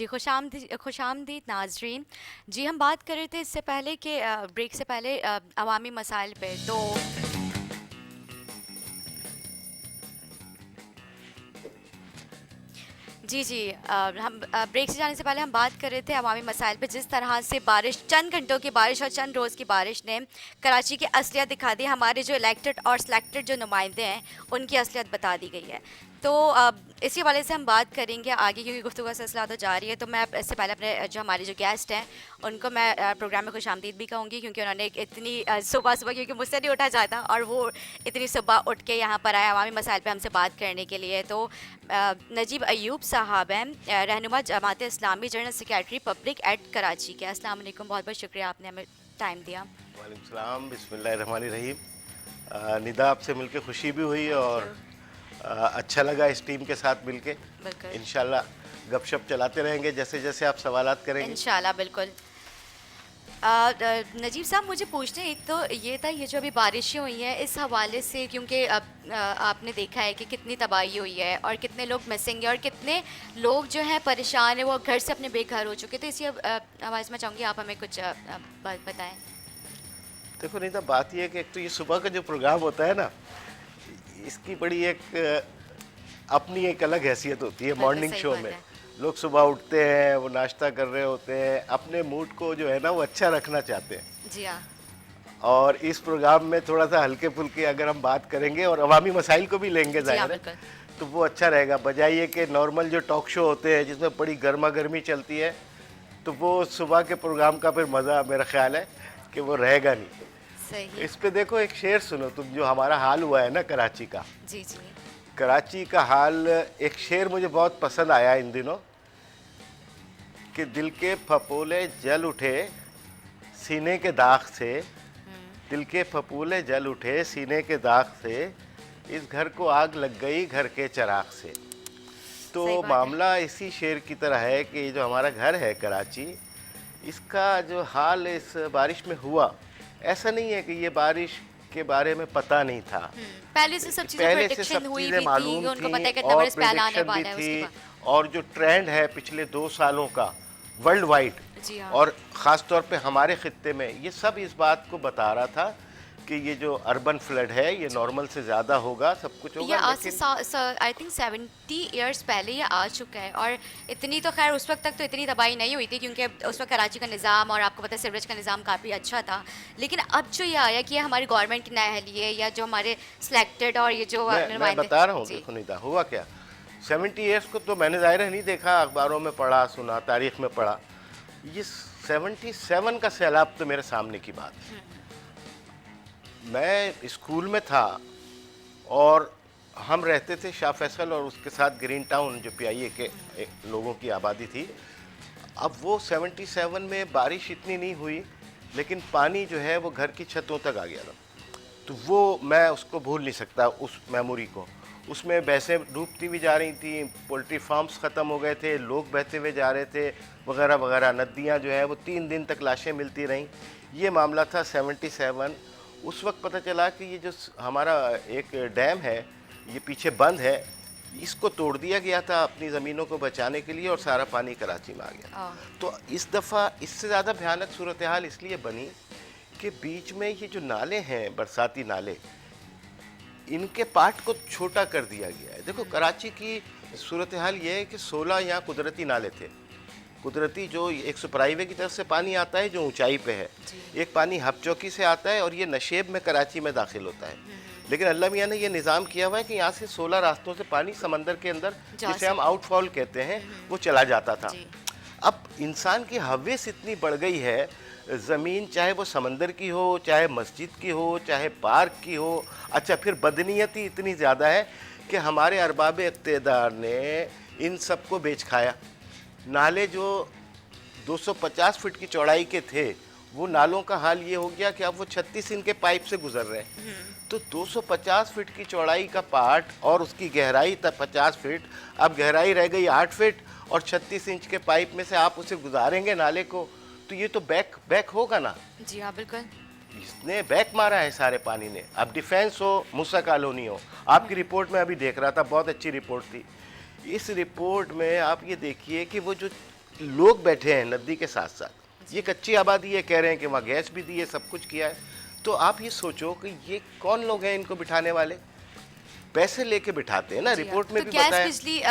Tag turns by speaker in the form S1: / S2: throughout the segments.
S1: जी, खुशामदीद नाज़रीन। जी, हम बात कर रहे थे इससे पहले कि ब्रेक से पहले अवामी मसाइल पे। तो जी, जी, हम ब्रेक से जाने से पहले हम बात कर रहे थे अवामी मसाइल पे। जिस तरह से बारिश, चंद घंटों की बारिश और चंद रोज़ की बारिश ने कराची की असलियत दिखा दी। हमारे जो इलेक्टेड और सिलेक्टेड जो नुमाइंदे हैं, उनकी असलियत बता दी गई है। तो इसी वाले से हम बात करेंगे आगे, क्योंकि गुफ्तगू का सिलसिला तो जारी है। तो मैं इससे पहले अपने जो हमारे जो गेस्ट हैं, उनको मैं प्रोग्राम में खुशामदीद भी कहूँगी, क्योंकि उन्होंने एक इतनी सुबह सुबह, क्योंकि मुझसे नहीं उठा जाता, और वो इतनी सुबह उठ के यहाँ पर आए अवामी मसाइल पे हमसे बात करने के लिए। तो नजीब अयूब साहब हैं, रहनुमा Jamaat Islami, general secretary public aid Karachi के। अस्सलाम वालेकुम, बहुत बहुत शुक्रिया आपने हमें टाइम दिया।
S2: वालेकुम सलाम, बिस्मिल्लाहिर्रहमानिर्रहीम। निदा, आपसे मिलके खुशी भी हुई
S1: थैंक
S2: और
S1: यू।
S2: अच्छा लगा इस टीम के साथ मिलके।
S1: बिल्कुल।
S2: इंशाल्लाह गपशप चलाते रहेंगे जैसे जैसे आप सवालात करेंगे।
S1: इंशाल्लाह, बिल्कुल। नजीब साहब, मुझे पूछना एक तो ये था, ये जो अभी बारिशें हुई हैं इस हवाले से, क्योंकि अब आपने देखा है कि कितनी तबाही हुई है और कितने लोग मिसिंग हैं और कितने लोग जो हैं परेशान हैं, वो घर से अपने बेघर हो चुके। तो इसी आवाज़ में चाहूँगी आप हमें कुछ बताएं।
S2: देखो निदा, बात ये है कि एक तो ये सुबह का जो प्रोग्राम होता है ना, इसकी बड़ी एक अपनी एक अलग हैसियत होती है।
S1: बिल्कुल
S2: मॉर्निंग
S1: सही
S2: शो
S1: बात
S2: में
S1: है।
S2: लोग सुबह उठते हैं, वो नाश्ता कर रहे होते हैं, अपने मूड को जो है ना वो अच्छा रखना चाहते हैं।
S1: जी हाँ।
S2: और इस प्रोग्राम में थोड़ा सा हल्के फुल्के अगर हम बात करेंगे और अवामी मसाइल को भी लेंगे,
S1: जी हाँ,
S2: जाहिर है,
S1: बिल्कुल।
S2: तो वो अच्छा रहेगा। बजाय ये कि नॉर्मल जो टॉक शो होते हैं जिसमें बड़ी गर्मा गर्मी चलती है, तो वो सुबह के प्रोग्राम का फिर मज़ा मेरा ख्याल है कि वो रहेगा नहीं।
S1: सही।
S2: इस पे देखो, एक शेर सुनो तुम, जो हमारा हाल हुआ है ना कराची का।
S1: जी जी।
S2: कराची का हाल, एक शेर मुझे बहुत पसंद आया इन दिनों, कि दिल के फपोले जल उठे सीने के दाग से, दिल के फपूले जल उठे सीने के दाग से, इस घर को आग लग गई घर के चिराग से। तो
S1: सही बात है।
S2: मामला इसी शेर की तरह है कि ये जो हमारा घर है कराची, इसका जो हाल इस बारिश में हुआ, ऐसा नहीं है कि ये बारिश के बारे में पता नहीं था।
S1: पहले से सब चीज़ें
S2: पहले से
S1: प्रेडिक्शन
S2: सब
S1: हुई
S2: चीज़ें
S1: भी थी कि
S2: मालूम
S1: उनको पता
S2: थी
S1: है कितना
S2: और
S1: बड़ा स्पेल आने
S2: प्रेडिक्शन भी
S1: वाला है उसके
S2: थी।
S1: बाद।
S2: और जो ट्रेंड है पिछले 2 सालों का वर्ल्ड वाइड,
S1: जी हाँ।
S2: और ख़ास तौर पे हमारे खित्ते में, ये सब इस बात को बता रहा था कि ये जो अर्बन फ्लड है ये
S1: जी।
S2: नॉर्मल से ज़्यादा होगा, सब कुछ
S1: ये
S2: होगा,
S1: आज
S2: लेकिन
S1: से आई थिंक 70 ईयर्स पहले ये आ चुका है। और इतनी तो खैर उस वक्त तक तो इतनी तबाही नहीं हुई थी, क्योंकि उस वक्त कराची का निज़ाम और आपको पता है सीवरेज का निज़ाम काफ़ी अच्छा था। लेकिन अब जो ये आया कि ये हमारी गवर्नमेंट की नाअहली है, या जो हमारे सिलेक्टेड और ये जो
S2: मैं
S1: नुमाइंदे।
S2: बता रहा हूँ।
S1: जी।
S2: देखो निदा, हुआ क्या, 70 ईयर्स को तो मैंने ज़ाहिर है नहीं देखा, अखबारों में पढ़ा, सुना, तारीख में पढ़ा। ये 77 का सैलाब तो मेरे सामने की बात है। मैं स्कूल में था और हम रहते थे शाह फैसल और उसके साथ ग्रीन टाउन, जो पीआईए के लोगों की आबादी थी। अब वो 77 में बारिश इतनी नहीं हुई, लेकिन पानी जो है वो घर की छतों तक आ गया था। तो वो मैं उसको भूल नहीं सकता, उस मेमोरी को। उसमें भैंसें डूबती भी जा रही थी, पोल्ट्री फार्म्स ख़त्म हो गए थे, लोग बहते हुए जा रहे थे, वगैरह वगैरह। नदियाँ जो है वो 3 दिन तक लाशें मिलती रहीं। ये मामला था 77। उस वक्त पता चला कि ये जो हमारा एक डैम है, ये पीछे बंद है, इसको तोड़ दिया गया था अपनी ज़मीनों को बचाने के लिए, और सारा पानी कराची में आ गया।
S1: ओह।
S2: तो इस दफ़ा इससे ज़्यादा भयानक सूरत हाल इसलिए बनी कि बीच में ये जो नाले हैं, बरसाती नाले, इनके पार्ट को छोटा कर दिया गया है। देखो कराची की सूरत हाल ये है कि 16 यहाँ कुदरती नाले थे। कुदरती, जो एक सुपराईवे की तरफ से पानी आता है जो ऊंचाई पे है,
S1: जी।
S2: एक पानी हपचौकी से आता है और ये नशेब में कराची में दाखिल होता है। लेकिन अल्लाह मियाँ ने ये निज़ाम किया हुआ है कि यहाँ से 16 रास्तों से पानी समंदर के अंदर,
S1: जा
S2: जिसे हम
S1: सकते।
S2: आउटफॉल कहते हैं, वो चला जाता था।
S1: जी।
S2: अब इंसान की हव्यस इतनी बढ़ गई है, ज़मीन चाहे वो समंदर की हो, चाहे मस्जिद की हो, चाहे पार्क की हो, अच्छा फिर बदनीयती इतनी ज़्यादा है कि हमारे अरबाब इक़्तिदार ने इन सबको बेच खाया। नाले जो 250 फीट की चौड़ाई के थे, वो नालों का हाल ये हो गया कि अब वो 36 इंच के पाइप से गुजर रहे हैं। तो 250 फीट की चौड़ाई का पार्ट और उसकी गहराई तक 50 फीट, अब गहराई रह गई 8 फीट, और 36 इंच के पाइप में से आप उसे गुजारेंगे नाले को, तो ये तो बैक बैक होगा ना।
S1: जी हाँ, बिल्कुल।
S2: इसने बैक मारा है सारे पानी ने। अब डिफेंस हो, मूसा कॉलोनी हो, आपकी रिपोर्ट में अभी देख रहा था, बहुत अच्छी रिपोर्ट थी। इस रिपोर्ट में आप ये देखिए कि वो जो लोग बैठे हैं नदी के साथ साथ, ये कच्ची आबादी है, कह रहे हैं कि वहाँ गैस भी दी है, सब कुछ किया है। तो आप ये सोचो कि ये कौन लोग हैं इनको बिठाने वाले, पैसे लेके बिठाते हैं ना,
S1: जी हाँ।
S2: रिपोर्ट में
S1: तो
S2: भी बताया।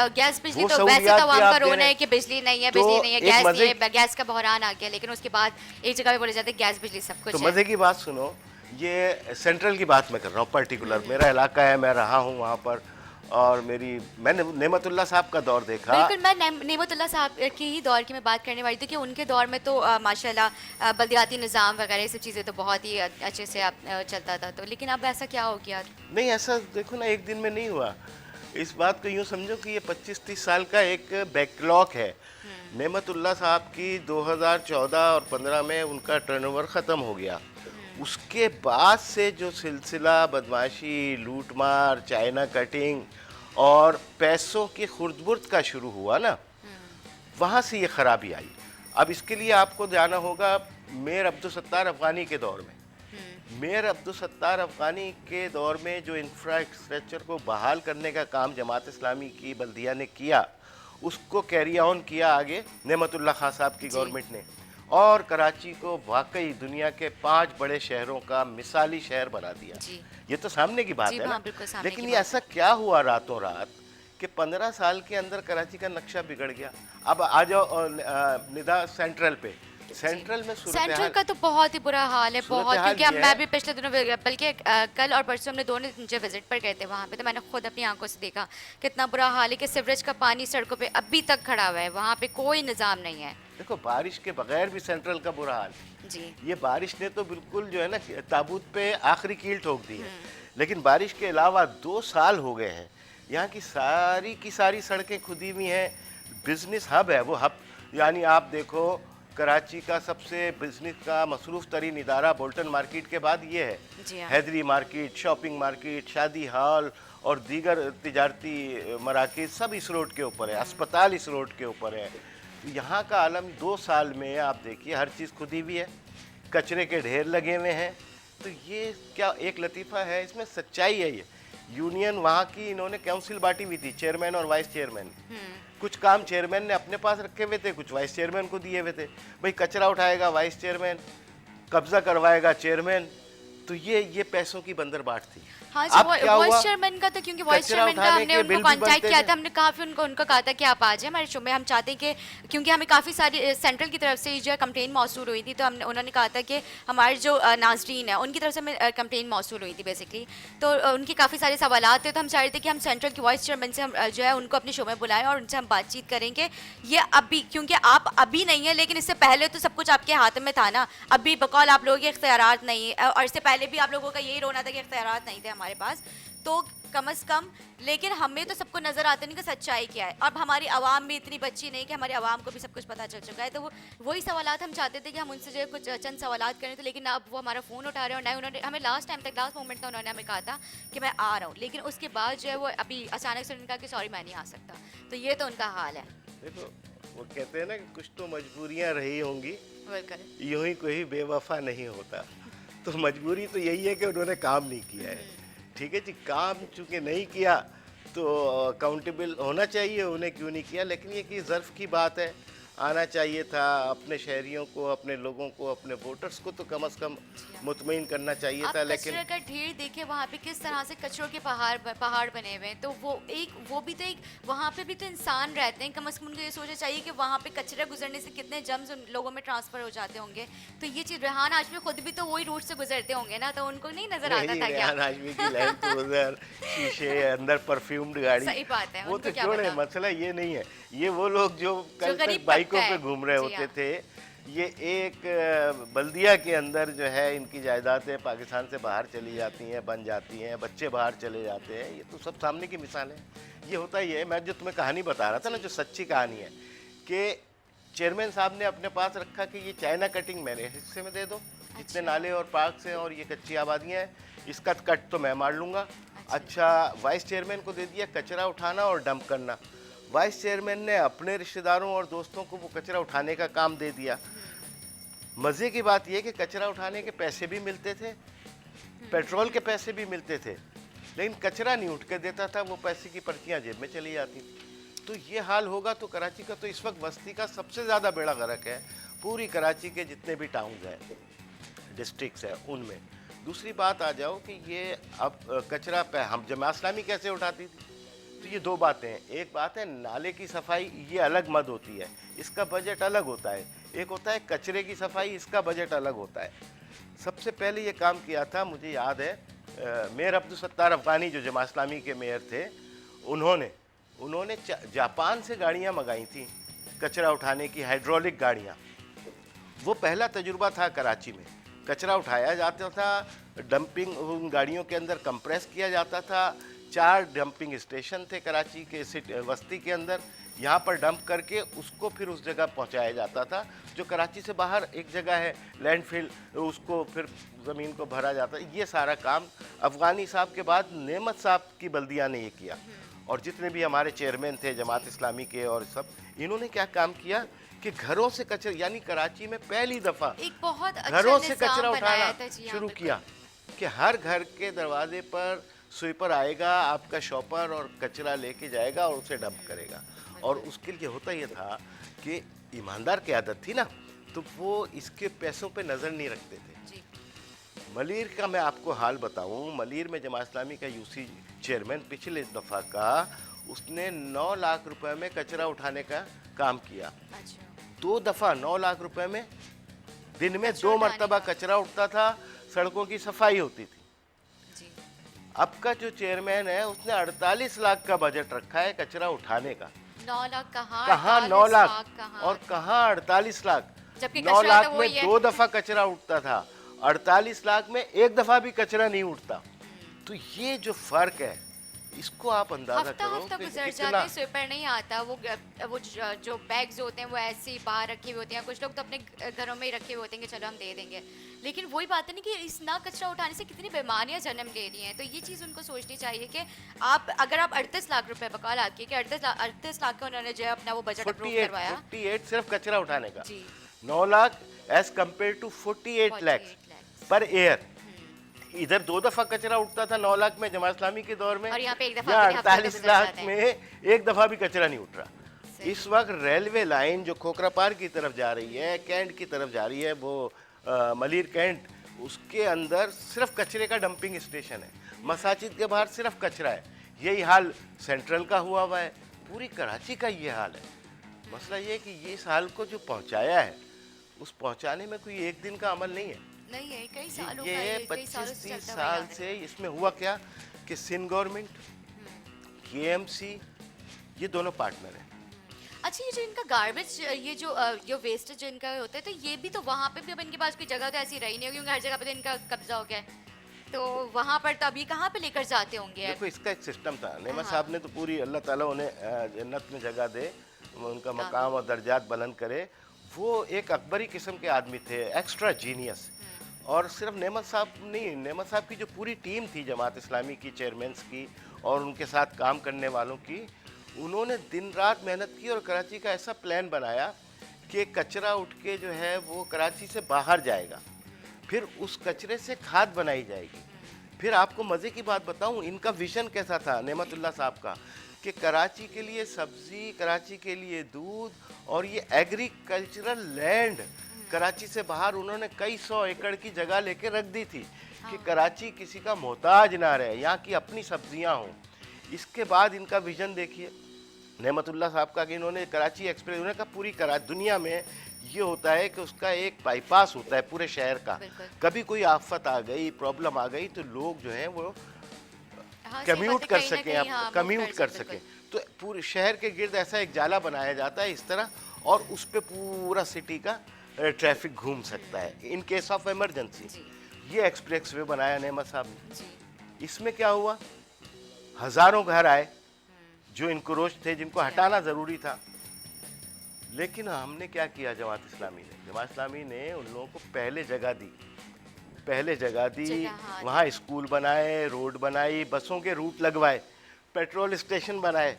S1: गैस बिजली
S2: वो
S1: तो वैसे
S2: सहूलियात
S1: तो
S2: भी
S1: आवाम
S2: आप
S1: का
S2: दे
S1: रोना
S2: रहे
S1: है
S2: हैं।
S1: कि बिजली नहीं है,
S2: तो
S1: बिजली नहीं है,
S2: एक
S1: गैस नहीं
S2: मजे
S1: है, गैस का बहरान आ गया, लेकिन उसके बाद एक जगह पे बोले जाते हैं गैस बिजली सब
S2: तो
S1: कुछ है।
S2: मजे की बात सुनो, ये सेंट्रल की बात मैं कर रहा हूँ, पर्टिकुलर मेरा इलाका है, मैं रहा हूँ वहाँ पर, और मैंने नेमतुल्ला साहब का दौर देखा।
S1: बिल्कुल, मैं नेमतुल्ला साहब के ही दौर की मैं बात करने वाली थी कि उनके दौर में तो माशाल्लाह बलदियाती निज़ाम वगैरह ये सब चीज़ें तो बहुत ही अच्छे से चलता था, तो लेकिन अब ऐसा क्या हो गया?
S2: नहीं, ऐसा देखो ना, एक दिन में नहीं हुआ। इस बात को यूँ समझो कि ये 25-30 साल का एक बैकलॉग है। नेमतुल्ला साहब की 2014 और 15 में उनका टर्नओवर ख़त्म हो गया। उसके बाद से जो सिलसिला बदमाशी, लूटमार, चाइना कटिंग और पैसों की खुर्द-बुर्द का शुरू हुआ ना, वहाँ से ये खराबी आई। अब इसके लिए आपको जाना होगा मेयर अब्दुल सत्तार अफ़गानी के दौर में। मेयर अब्दुल सत्तार अफ़गानी के दौर में जो इंफ्रास्ट्रक्चर को बहाल करने का काम जमात इस्लामी की बल्दिया ने किया, उसको कैरी ऑन किया आगे नेमतुल्ला खां साहब की गवर्नमेंट ने, और कराची को वाकई दुनिया के 5 बड़े शहरों का मिसाली शहर बना दिया।
S1: जी।
S2: ये तो सामने की बात
S1: जी
S2: है
S1: हाँ,
S2: ना।
S1: बिल्कुल सामने
S2: लेकिन
S1: की
S2: ये
S1: बात
S2: ऐसा क्या हुआ रातों रात कि 15 साल के अंदर कराची का नक्शा बिगड़ गया। अब आ जाओ निदा सेंट्रल पे। सेंट्रल में
S1: सेंट्रल का तो बहुत ही बुरा हाल है, बहुत,
S2: सूरत-ए-हाल
S1: क्योंकि
S2: ये
S1: अब
S2: है।
S1: मैं भी पिछले दिनों बल्कि कल और परसों हमने दोनों दिन जब विजिट पर गए थे वहाँ पे, तो मैंने खुद अपनी आंखों से देखा कितना बुरा हाल है कि सीवरेज का पानी सड़कों पे अभी तक खड़ा हुआ है, वहाँ पे कोई निज़ाम नहीं है।
S2: देखो, बारिश के बगैर भी सेंट्रल का बुरा हाल।
S1: जी।
S2: ये बारिश ने तो बिल्कुल जो है ना ताबूत पे आखिरी कील ठोक दी है। लेकिन बारिश के अलावा 2 साल हो गए हैं, यहाँ की सारी सड़कें खुदी हुई हैं। बिजनेस हब है वो, हब यानी आप देखो, कराची का सबसे बिजनेस का मसरूफ़ तरीन इदारा बोल्टन मार्केट के बाद ये है।
S1: जी हाँ।
S2: हैदरी मार्केट, शॉपिंग मार्केट, शादी हॉल और दीगर तिजारती मराकज़ सब इस रोड के ऊपर है, अस्पताल इस रोड के ऊपर है। तो यहाँ का आलम 2 साल में आप देखिए, हर चीज़ खुदी हुई है, कचरे के ढेर लगे हुए हैं। तो ये क्या एक लतीफ़ा है, इसमें सच्चाई है। ये यूनियन वहाँ की इन्होंने काउंसिल बांटी हुई थी, चेयरमैन और वाइस चेयरमैन। कुछ काम चेयरमैन ने अपने पास रखे हुए थे, कुछ वाइस चेयरमैन को दिए हुए थे। भाई कचरा उठाएगा वाइस चेयरमैन, कब्जा करवाएगा चेयरमैन। तो ये पैसों की बंदरबाट थी।
S1: हाँ
S2: अब
S1: जी,
S2: क्या हुआ?
S1: वॉइस चेयरमैन का तो, क्योंकि वॉइस
S2: कचरा
S1: चेयरमैन का
S2: उठाने
S1: हमने
S2: के
S1: उनको
S2: बिल भी
S1: कांटेक्ट
S2: बनते
S1: किया
S2: थे।
S1: था, हमने काफ़ी उनको कहा था कि आप आ जाए हमारे शो में, हम चाहते हैं कि, क्योंकि हमें काफ़ी सारी सेंट्रल की तरफ से जो है कंप्लेन मौसूल हुई थी, तो हमने उन्होंने कहा था कि हमारे जो नाजरीन है उनकी तरफ से हमें कंप्लेन मौसूल हुई थी बेसिकली, तो उनके काफ़ी सारे सवालात थे, तो हम चाह रहे थे कि हम सेंट्रल की वॉइस चेयरमैन से हम जो है उनको अपने शो में बुलाएं और उनसे हम बातचीत करेंगे। ये अभी, क्योंकि आप अभी नहीं है, लेकिन इससे पहले तो सब कुछ आपके हाथ में था ना, अभी बकौल आप लोगों के इख्तियारात नहीं है, और इससे पहले भी आप लोगों का यही रोना था कि इख्तियारात नहीं थे हमारे पास, तो कम से कम। लेकिन हमें तो सबको नज़र आता नहीं कि सच्चाई क्या है। अब हमारी आवाम भी इतनी बच्ची नहीं कि हमारी आवाम को भी सब कुछ पता चल चुका है, तो वही सवालात हम चाहते थे कि हम उनसे जो है कुछ चंद सवालात करें, तो लेकिन ना अब वो हमारा फ़ोन उठा रहे हैं, और ना उन्होंने हमें लास्ट मोमेंट तक उन्होंने हमें कहा था कि मैं आ रहा हूँ, लेकिन उसके बाद जो है वो अभी अचानक से उन्होंने कहा कि सॉरी मैं नहीं आ सकता। तो ये तो उनका हाल है।
S2: देखो, वो कहते हैं ना कि कुछ तो मजबूरियाँ रही होंगी,
S1: बिल्कुल।
S2: यूं ही कोई बेवफा नहीं होता। तो मजबूरी तो यही है कि उन्होंने काम नहीं किया है। ठीक है जी, काम चूंकि नहीं किया तो अकाउंटेबल होना चाहिए, उन्हें क्यों नहीं किया। लेकिन ये कि ज़र्फ़ की बात है, आना चाहिए था, अपने शहरियों को, अपने लोगों को, अपने वोटर्स को तो कम से कम मुतमईन करना चाहिए
S1: आप
S2: था। लेकिन
S1: कचरे का ढेर देखिए वहाँ पे किस तरह से कचरों के पहाड़ बने हुए हैं, तो वो भी तो एक, वहाँ पे भी तो इंसान रहते हैं, कम से कम उनको ये सोचना चाहिए कि वहाँ पे कचरा गुजरने से कितने जर्म्स उन लोगों में ट्रांसफ़र हो जाते होंगे। तो ये चीज़ रेहान हाशमी खुद भी तो वही रूट से गुजरते होंगे ना, तो उनको नहीं नजर आता था क्या?
S2: रेहान हाशमी की लाइन तो उधर शीशे अंदर परफ्यूम्ड गाड़ी,
S1: सही बात है,
S2: वो
S1: उनको
S2: तो
S1: क्या
S2: छोड़े,
S1: पता।
S2: मसला ये नहीं है। ये वो लोग जो कल तक
S1: गरीब
S2: बाइकों
S1: तबका
S2: पे
S1: है।
S2: घूम रहे
S1: जी
S2: होते
S1: हाँ।
S2: थे, ये एक बल्दिया के अंदर जो है इनकी जायदादें पाकिस्तान से बाहर चली जाती हैं, बन जाती हैं, बच्चे बाहर चले जाते हैं। ये तो सब सामने की मिसाल है। ये होता ही है। मैं जो तुम्हें कहानी बता रहा था ना, जो सच्ची कहानी है, कि चेयरमैन साहब ने अपने पास रखा कि ये चाइना कटिंग मेरे हिस्से में दे दो, जितने नाले और पार्क हैं और ये कच्ची आबादियाँ हैं, इसका कट तो मैं मार लूँगा। अच्छा, वाइस चेयरमैन को दे दिया कचरा उठाना और डंप करना। वाइस चेयरमैन ने अपने रिश्तेदारों और दोस्तों को वो कचरा उठाने का काम दे दिया। मज़े की बात यह कि कचरा उठाने के पैसे भी मिलते थे, पेट्रोल के पैसे भी मिलते थे, लेकिन कचरा नहीं उठ के देता था, वो पैसे की पर्चियाँ जेब में चली जाती थी। तो ये हाल होगा तो कराची का तो इस वक्त बस्ती का सबसे ज़्यादा बेड़ा गर्क है, पूरी कराची के जितने भी टाउन्स हैं, डिस्ट्रिक्ट्स हैं, उनमें। दूसरी बात आ जाओ कि ये अब कचरा पे हम जमात इस्लामी कैसे उठाती थी, तो ये दो बातें हैं। एक बात है नाले की सफाई, ये अलग मद होती है, इसका बजट अलग होता है। एक होता है कचरे की सफाई, इसका बजट अलग होता है। सबसे पहले ये काम किया था, मुझे याद है, मेयर अब्दुल सत्तार अफगानी जो जमात इस्लामी के मेयर थे, उन्होंने जापान से गाड़ियाँ मंगाई थी कचरा उठाने की, हाइड्रोलिक गाड़ियाँ। वो पहला तजुर्बा था कराची में। कचरा उठाया जाता था, डंपिंग उन गाड़ियों के अंदर कंप्रेस किया जाता था। 4 डंपिंग स्टेशन थे कराची के बस्ती के अंदर, यहाँ पर डंप करके उसको फिर उस जगह पहुँचाया जाता था जो कराची से बाहर एक जगह है लैंडफिल, उसको फिर ज़मीन को भरा जाता है। ये सारा काम अफ़गानी साहब के बाद नेमत साहब की बल्दिया ने ये किया, और जितने भी हमारे चेयरमैन थे जमात इस्लामी के और सब, इन्होंने क्या काम किया कि घरों से कचरा, यानी कराची में पहली दफ़ा
S1: एक बहुत अच्छा
S2: घरों से
S1: निज़ाम
S2: कचरा
S1: बनाया
S2: उठाना
S1: था जी, हाँ,
S2: शुरू
S1: बिल्कुल।
S2: किया कि हर घर के दरवाजे पर स्वीपर आएगा, आपका शॉपर, और कचरा लेके जाएगा और उसे डंप करेगा। और उसके लिए होता ये था कि ईमानदार की आदत थी ना, तो वो इसके पैसों पे नज़र नहीं रखते थे।
S1: जी।
S2: मलीर का मैं आपको हाल बताऊं, मलीर में जमात इस्लामी का यूसी चेयरमैन पिछले दफ़ा का, उसने 9 लाख रुपए में कचरा उठाने का काम किया।
S1: अच्छा।
S2: 2 दफ़ा 9 लाख रुपए में, दिन में
S1: कचरा
S2: 2
S1: उठाने
S2: मरतबा
S1: का।
S2: कचरा उठता था, सड़कों की सफाई होती थी।
S1: जी।
S2: अब का जो चेयरमैन है उसने 48 लाख का बजट रखा है कचरा उठाने का।
S1: 9 लाख कहाँ,
S2: कहाँ 9
S1: 48
S2: लाख
S1: कहाँ?
S2: और कहाँ 48 लाख?
S1: जबकि
S2: 9
S1: कचरा तो
S2: लाख में
S1: वही है।
S2: 2 दफ़ा कचरा उठता था, 48 लाख में एक दफ़ा भी कचरा नहीं उठता। तो ये जो फ़र्क है, इसको आप अंदाज़ा
S1: हफ्ता
S2: करो
S1: हफ्ता
S2: कि
S1: गुजर
S2: कितना।
S1: जाते, स्वीपर नहीं आता। वो जो बैग्स होते हैं वो ऐसे ही बाहर रखे हुए होते हैं। कुछ लोग तो अपने घरों में ही रखे हुए होते हैं कि चलो हम दे देंगे, लेकिन वही बात है ना कि इस ना कचरा उठाने से कितनी बीमारियां जन्म ले रही हैं। तो ये चीज़ उनको सोचनी चाहिए कि आप अगर आप 38 लाख रुपए बकौल आपकी कि 38 लाख का उन्होंने जो है अपना वो बजट अप्रूव
S2: 48
S1: करवाया
S2: 48 सिर्फ कचरा उठाने का।
S1: जी।
S2: 9 lakh as compare to 48 lakh
S1: 48 lakhs।
S2: Per year. इधर 2 दफा कचरा उठता था 9 लाख में जमात इस्लामी के दौर में,
S1: और यहाँ पे एक दफा
S2: यहाँ
S1: के हफ्ते तो
S2: 48
S1: गुजर
S2: लाख
S1: जाते हैं।
S2: में एक दफा भी कचरा नहीं उठ रहा।
S1: सही।
S2: इस वक्त रेलवे लाइन जो खोखरा पार की तरफ जा रही है, कैंट की तरफ जा रही है, वो मलीर कैंट, उसके अंदर सिर्फ कचरे का डंपिंग स्टेशन है। मसाजिद के बाहर सिर्फ कचरा है। यही हाल सेंट्रल का हुआ है, पूरी कराची का ये हाल है। मसला ये है कि ये इस हाल को जो पहुंचाया है, उस पहुंचाने में कोई एक दिन का अमल नहीं है।
S1: नहीं है, कई सालों का
S2: ये
S1: कई सालों से
S2: 25-30
S1: चलता हुआ
S2: साल
S1: आ रहा है।
S2: से इसमें हुआ क्या कि सिंध गवर्नमेंट, केएमसी, ये दोनों पार्टनर हैं।
S1: अच्छा, ये जो इनका गार्बेज, ये जो वेस्टेज इनका होता है, तो ये भी तो वहाँ पे भी अब इनके पास कोई जगह तो ऐसी रही नहीं होगी, क्योंकि हर जगह पे तो इनका कब्जा हो गया है। तो वहाँ पर तो अभी कहाँ पे लेकर जाते होंगे अब?
S2: देखो इसका एक सिस्टम था, नेमा
S1: हाँ।
S2: साहब ने तो पूरी, अल्लाह ताला उन्हें जन्नत में जगह दे, उनका मकाम और दर्जात बुलंद करे। वो एक अकबरी किस्म के आदमी थे, एक्स्ट्रा जीनियस। और सिर्फ नेमत साहब नहीं, नेमत साहब की जो पूरी टीम थी जमात इस्लामी की, चेयरमैन्स की और उनके साथ काम करने वालों की, उन्होंने दिन रात मेहनत की और कराची का ऐसा प्लान बनाया कि कचरा उठ के जो है वो कराची से बाहर जाएगा, फिर उस कचरे से खाद बनाई जाएगी। फिर आपको मज़े की बात बताऊं, इनका विजन कैसा था नेमतुल्लाह साहब का, कि कराची के लिए सब्ज़ी, कराची के लिए दूध, और ये एग्रीकल्चरल लैंड कराची से बाहर उन्होंने कई 100 एकड़ की जगह लेके रख दी थी कि कराची किसी का मोहताज ना रहे, यहाँ की अपनी सब्जियाँ हों। इसके बाद इनका विजन देखिए नेमतुल्लाह साहब का, कि इन्होंने कराची एक्सप्रेस, उन्होंने कहा पूरी दुनिया में ये होता है कि उसका एक बाईपास होता है पूरे शहर का।
S1: बिल्कुल।
S2: कभी कोई आफत आ गई, प्रॉब्लम आ गई, तो लोग जो हैं वो
S1: हाँ, सही
S2: कम्यूट
S1: बात है,
S2: कर
S1: कहीं ना
S2: सकें,
S1: कहीं, हाँ,
S2: आप
S1: मूव
S2: कम्यूट कर
S1: बिल्कुल।
S2: सकें। तो पूरे शहर के गिर्द ऐसा एक जाला बनाया जाता है इस तरह, और उस पे पूरा सिटी का ट्रैफिक घूम सकता है इन केस ऑफ इमरजेंसी।
S1: जी।
S2: ये एक्सप्रेस वे बनाया नेमत साहब ने।
S1: जी।
S2: इसमें क्या हुआ, हजारों घर आए जो इनक्रोच थे, जिनको हटाना ज़रूरी था। लेकिन हमने क्या किया, जमात इस्लामी ने उन लोगों को पहले जगह दी,
S1: हाँ,
S2: वहाँ स्कूल बनाए, रोड बनाई, बसों के रूट लगवाए, पेट्रोल स्टेशन बनाए,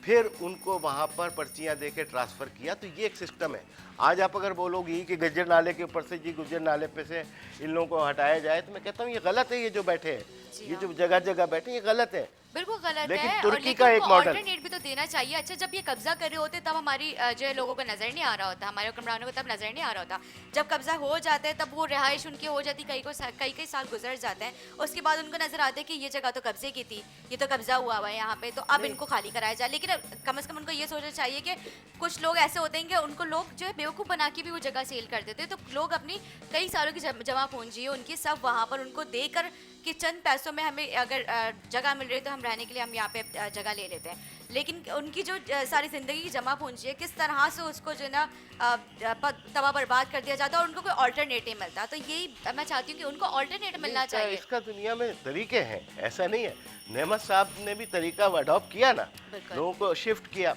S2: फिर उनको वहाँ पर पर्चियाँ दे के ट्रांसफ़र किया। तो ये एक सिस्टम है। आज आप अगर बोलोगी कि गुज्जर नाले के ऊपर से, जी गुज्जर नाले पे से इन लोगों को हटाया जाए, तो मैं कहता हूँ ये गलत है। ये जो बैठे हैं, ये जो जगह जगह बैठे, ये गलत है।
S1: बिल्कुल गलत
S2: लेकिन
S1: है। और
S2: तुर्की
S1: लेकिन
S2: का एक
S1: उनको
S2: मॉडल,
S1: ऑल्टरनेट भी तो देना चाहिए। अच्छा, जब ये कब्जा कर रहे होते तब हमारी जो है लोगों को नजर नहीं आ रहा होता, हमारे हुक्मरानों को तब नजर नहीं आ रहा होता। जब कब्जा हो जाता है तब वो रिहाइश उनकी हो जाती, कई कई साल गुजर जाते हैं, उसके बाद उनको नजर आता है कि ये जगह तो कब्जे की थी, ये तो कब्जा हुआ हुआ है यहाँ पे, तो अब
S2: नहीं
S1: इनको खाली कराया जाए। लेकिन कम से कम उनको ये सोचना चाहिए कि कुछ लोग ऐसे होते हैं कि उनको लोग जो है बेवकूफ़ बना के भी वो जगह सेल कर देते हैं, तो लोग अपनी कई सालों की जमा पूंजी है उनकी सब वहाँ पर उनको देकर कि चंद पैसों में हमें अगर जगह मिल रही है तो हम रहने के लिए हम यहाँ पे जगह ले लेते हैं। लेकिन उनकी जो सारी ज़िंदगी की जमा पूंजी है, किस तरह से उसको जो है ना तबाह बर्बाद कर दिया जाता है और उनको कोई ऑल्टरनेटिव मिलता है। तो यही मैं चाहती हूँ कि उनको ऑल्टरनेटिव मिलना
S2: इसका
S1: चाहिए।
S2: इसका दुनिया में तरीके हैं, ऐसा नहीं है। नेमत साहब ने भी तरीका अडॉप्ट किया ना,
S1: बिल्कुल।
S2: लोगों को शिफ्ट किया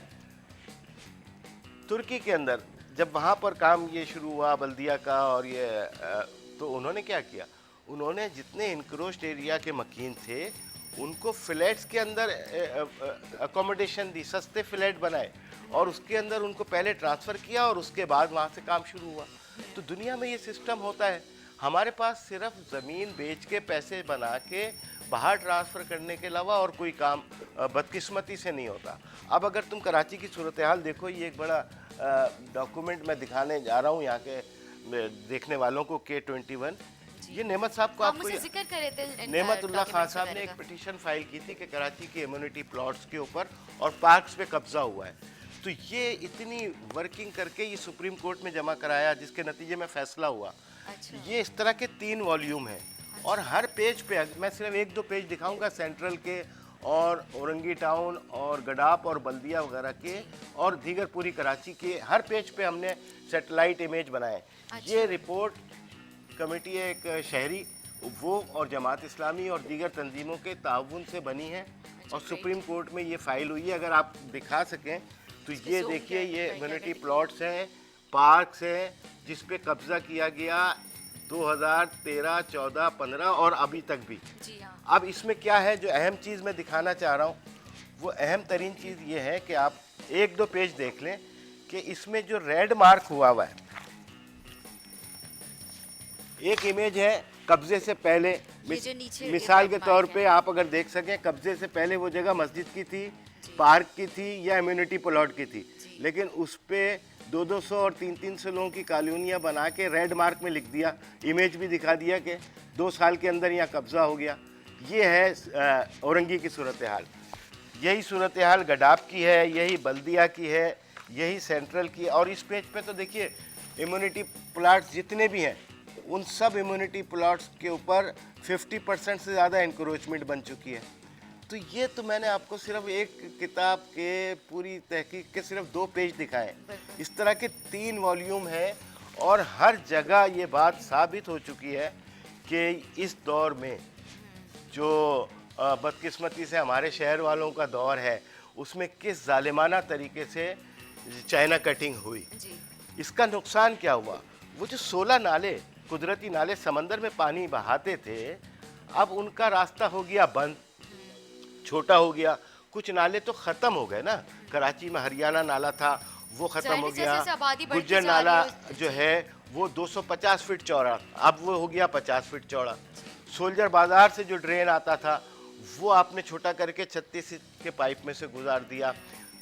S2: तुर्की के अंदर। जब वहाँ पर काम ये शुरू हुआ बल्दिया का और ये तो उन्होंने क्या किया, उन्होंने जितने इनक्रोच्ड एरिया के मकीन थे उनको फ्लैट्स के अंदर अकोमोडेशन दी, सस्ते फ्लैट बनाए और उसके अंदर उनको पहले ट्रांसफ़र किया और उसके बाद वहाँ से काम शुरू हुआ। तो दुनिया में ये सिस्टम होता है। हमारे पास सिर्फ ज़मीन बेच के पैसे बना के बाहर ट्रांसफ़र करने के अलावा और कोई काम बदकिस्मती से नहीं होता। अब अगर तुम कराची की सूरत हाल देखो, ये एक बड़ा डॉक्यूमेंट मैं दिखाने जा रहा हूँ यहाँ के देखने वालों को, K21। ये नेमत साहब को
S1: हम
S2: आपको
S1: मुझसे जिक्र कर रहे थे
S2: नेमतुल्लाह खान
S1: डॉक्यूमेंट्स
S2: साहब ने
S1: वगैरह
S2: एक
S1: का।
S2: पिटीशन फाइल की थी कि कराची के इम्यूनिटी प्लॉट्स के ऊपर और पार्क्स पे कब्जा हुआ है। तो ये इतनी वर्किंग करके ये सुप्रीम कोर्ट में जमा कराया, जिसके नतीजे में फैसला हुआ।
S1: अच्छा।
S2: ये इस तरह के 3 वॉल्यूम हैं और हर पेज पे मैं सिर्फ 1-2 पेज दिखाऊंगा सेंट्रल के और औरंगी टाउन और गडाप और बल्दिया वगैरह के और दीगर पूरी कराची के। हर पेज पे हमने सैटेलाइट इमेज बनाए। ये रिपोर्ट कमेटी एक शहरी, वो और जमात इस्लामी और दीगर तंजीमों के ताउन से बनी है और सुप्रीम कोर्ट में ये फाइल हुई है। अगर आप दिखा सकें तो ये देखिए, ये इम्यूनिटी प्लॉट्स हैं, पार्क्स हैं जिस पे कब्जा किया गया 2013, 14, 15 और अभी तक भी।
S1: जी हाँ।
S2: अब इसमें क्या है, जो अहम चीज़ मैं दिखाना चाह रहा हूँ वो अहम तरीन चीज़ ये है कि आप 1-2 पेज देख लें कि इसमें जो रेड मार्क हुआ है, एक इमेज है कब्जे से पहले।
S1: जो नीचे
S2: मिसाल के
S1: रेड
S2: तौर
S1: मार्क
S2: पे
S1: है।
S2: आप अगर देख सकें, कब्जे से पहले वो जगह मस्जिद की थी, पार्क की थी या इम्यूनिटी प्लॉट की थी, लेकिन उस पे 200-200 और 300-300 लोगों की कॉलोनियाँ बना के रेड मार्क में लिख दिया, इमेज भी दिखा दिया कि 2 साल के अंदर यहाँ कब्जा हो गया। ये है औरंगी की सूरत हाल। यही सूरत हाल गडाप की है, यही बल्दिया की है, यही सेंट्रल की है। और इस पेज पे तो देखिए इम्यूनिटी प्लाट्स जितने भी हैं उन सब इम्यूनिटी प्लॉट्स के ऊपर 50% से ज़्यादा इंक्रोचमेंट बन चुकी है। तो ये तो मैंने आपको सिर्फ एक किताब के पूरी तहकीक के सिर्फ 2 पेज दिखाए। इस तरह के 3 वॉल्यूम है और हर जगह ये बात साबित हो चुकी है कि इस दौर में जो बदकिस्मती से हमारे शहर वालों का दौर है उसमें किस जालिमाना तरीके से चाइना कटिंग हुई।
S1: जी।
S2: इसका नुकसान क्या हुआ, वो जो 16 नाले कुदरती नाले समंदर में पानी बहाते थे, अब उनका रास्ता हो गया बंद, छोटा हो गया। कुछ नाले तो ख़त्म हो गए ना, कराची में हरियाणा नाला था वो ख़त्म हो गया, गुज्जर नाला जो है वो 250 फीट चौड़ा, अब वो हो गया 50 फीट चौड़ा। सोल्जर बाज़ार से जो ड्रेन आता था वो आपने छोटा करके 36 के पाइप में से गुजार दिया।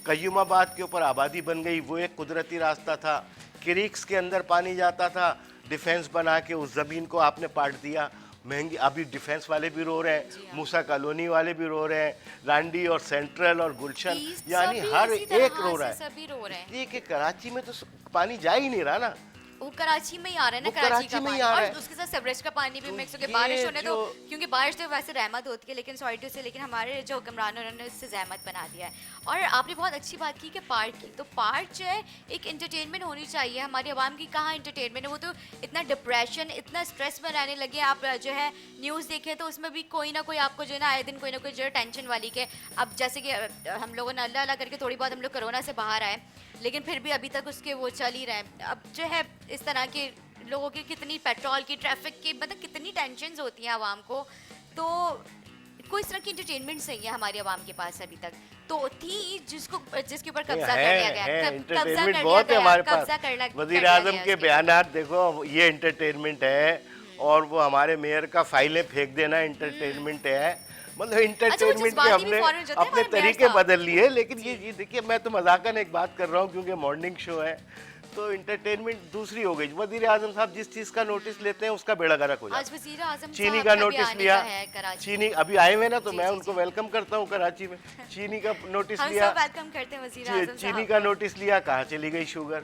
S2: कयूमाबाद के ऊपर आबादी बन गई, वो एक कुदरती रास्ता था। क्रीक्स के अंदर पानी जाता था, डिफेंस बना के उस ज़मीन को आपने पाट दिया। महंगी, अभी डिफेंस वाले भी रो रहे हैं, मूसा कॉलोनी वाले भी रो रहे हैं, लांडी और सेंट्रल और गुलशन, यानी हर एक रो रहा है।
S1: सभी रो रहे हैं।
S2: ये कि कराची में तो पानी जा ही नहीं रहा ना,
S1: वो कराची में ही आ रहा है ना,
S2: वो
S1: कराची का
S2: कराची में ही
S1: पानी
S2: आ रहा
S1: और
S2: है।
S1: उसके साथ सेवरेज का पानी भी
S2: तो
S1: मिक्स होकर
S2: ये
S1: बारिश होने तो,
S2: जो-
S1: क्योंकि बारिश तो वैसे रहमत होती है, लेकिन सॉरी टू से, लेकिन हमारे जो हुक्मरान उन्होंने इससे जहमत बना दिया है। और आपने बहुत अच्छी बात की कि पार्क की, तो पार्क जो है एक एंटरटेनमेंट होनी चाहिए। हमारी आवाम की कहाँ एंटरटेनमेंट है, वो तो इतना डिप्रेशन, इतना स्ट्रेस में रहने लगे। आप जो है न्यूज़ देखें तो उसमें भी कोई ना कोई आपको जो है ना आए दिन कोई ना कोई जो है टेंशन वाली के। अब जैसे कि हम लोगों ने अल्लाह अल्लाह करके थोड़ी बहुत हम लोग कोरोना से बाहर आए, लेकिन फिर भी अभी तक उसके वो चल ही रहे हैं। अब जो है इस तरह के लोगों की कितनी पेट्रोल की, ट्रैफिक की, मतलब कितनी टेंशन्स होती हैं आवाम को, तो कोई इस तरह की इंटरटेनमेंट नहीं है हमारी आवाम के पास अभी तक। तो थी जिसके ऊपर कब्जा कर लिया गया,
S2: एंटरटेनमेंट बहुत है हमारे पास। वजीर आजम के बयानात देखो, ये एंटरटेनमेंट है। और वो हमारे मेयर का फाइलें फेंक देना एंटरटेनमेंट है। मतलब
S1: वो
S2: इंटरटेनमेंट के
S1: जज्बाती भी
S2: हमने
S1: foreigner जो थे,
S2: अपने
S1: हमारे मेयर
S2: तरीके
S1: साहब।
S2: बदल लिए, लेकिन ये देखिए, मैं तो मजाकन एक बात कर रहा हूँ क्योंकि मॉर्निंग शो है, तो इंटरटेनमेंट दूसरी हो गई। वजीर आजम साहब जिस चीज़ का नोटिस लेते हैं उसका बेड़ा गर्क हो
S1: आज
S2: जाता है।
S1: वजीर आजम
S2: चीनी
S1: साहब
S2: का
S1: का भी
S2: नोटिस
S1: आने
S2: लिया,
S1: का है कराची
S2: चीनी
S1: में।
S2: अभी आए हुए ना, तो
S1: जी,
S2: मैं
S1: जी,
S2: उनको
S1: जी।
S2: वेलकम करता हूँ कराची में। चीनी का नोटिस
S1: हम
S2: लिया,
S1: सब वेलकम करते हैं वजीर आजम
S2: चीनी
S1: साहब
S2: का
S1: को।
S2: नोटिस लिया, कहाँ चली गई शुगर।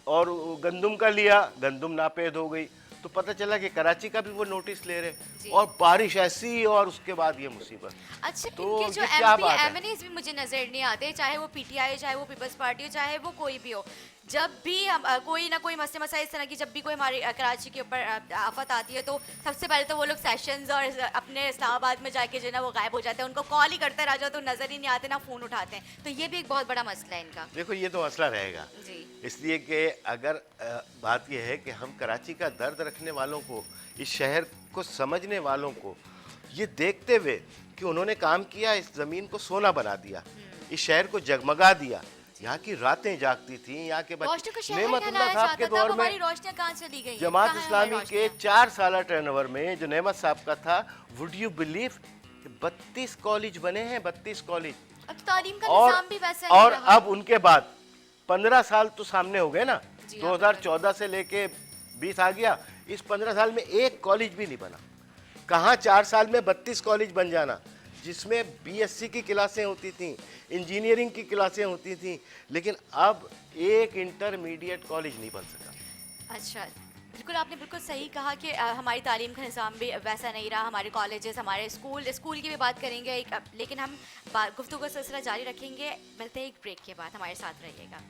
S2: और गंदुम का लिया, गंदुम नापेद हो गई, तो पता चला कि कराची का भी वो नोटिस ले रहे।
S1: जी।
S2: और बारिश ऐसी, और उसके बाद ये मुसीबत।
S1: अच्छा,
S2: तो
S1: इनके जो
S2: ये क्या
S1: एमपी
S2: बात है?
S1: एमएनएस भी मुझे नजर नहीं आते, चाहे वो पीटीआई, चाहे वो पीपल्स पार्टी हो, चाहे वो कोई भी हो। जब भी हम कोई ना कोई मसले मसाइल इस तरह की जब भी कोई हमारे कराची के ऊपर आफत आती है, तो सबसे पहले तो वो लोग सेशंस और अपने इस्लामाबाद में जाके जो है ना वो गायब हो जाते हैं। उनको कॉल ही करते रह जाओ तो नजर ही नहीं आते, ना फोन उठाते हैं। तो ये भी एक बहुत बड़ा मसला है इनका।
S2: देखो, ये तो मसला रहेगा,
S1: जी।
S2: इसलिए कि अगर बात यह है कि हम कराची का दर्द रखने वालों को, इस शहर को समझने वालों को, ये देखते हुए कि उन्होंने काम किया, इस ज़मीन को सोना बना दिया, इस शहर को जगमगा दिया, यहाँ की रातें जागती थी, यहाँ के
S1: रोशनी को
S2: बच्चे
S1: शहर
S2: नेमतुल्लाह
S1: कहलाया
S2: साहब
S1: जाता
S2: के
S1: था,
S2: दौर
S1: अब हमारी
S2: में,
S1: रोशनियाँ कहाँ चली गई हैं?
S2: जमात
S1: कहाँ हैं हमारी
S2: इस्लामी के
S1: रोशनियाँ?
S2: 4 साल टर्नओवर में जो नेमत साहब का था, वुड यू बिलीव 32 कॉलेज बने हैं, 32 कॉलेज।
S1: अब तो तालीम का
S2: और
S1: निज़ाम भी वैसा नहीं
S2: और
S1: रहा।
S2: अब उनके बाद 15 साल तो सामने हो गए ना,
S1: जी हाँ,
S2: 2014 से लेके 20 आ गया, इस 15 साल में एक कॉलेज भी नहीं बना। कहाँ 4 साल में 32 कॉलेज बन जाना, जिसमें बीएससी की क्लासें होती थीं, इंजीनियरिंग की क्लासें होती थीं, लेकिन अब एक इंटरमीडिएट कॉलेज नहीं बन सका।
S1: अच्छा, बिल्कुल आपने बिल्कुल सही कहा कि हमारी तालीम का निज़ाम भी वैसा नहीं रहा। हमारे कॉलेजेस, हमारे स्कूल की भी बात करेंगे लेकिन हम गुफ्तगू का सिलसिला जारी रखेंगे। मिलते हैं एक ब्रेक के बाद, हमारे साथ रहिएगा।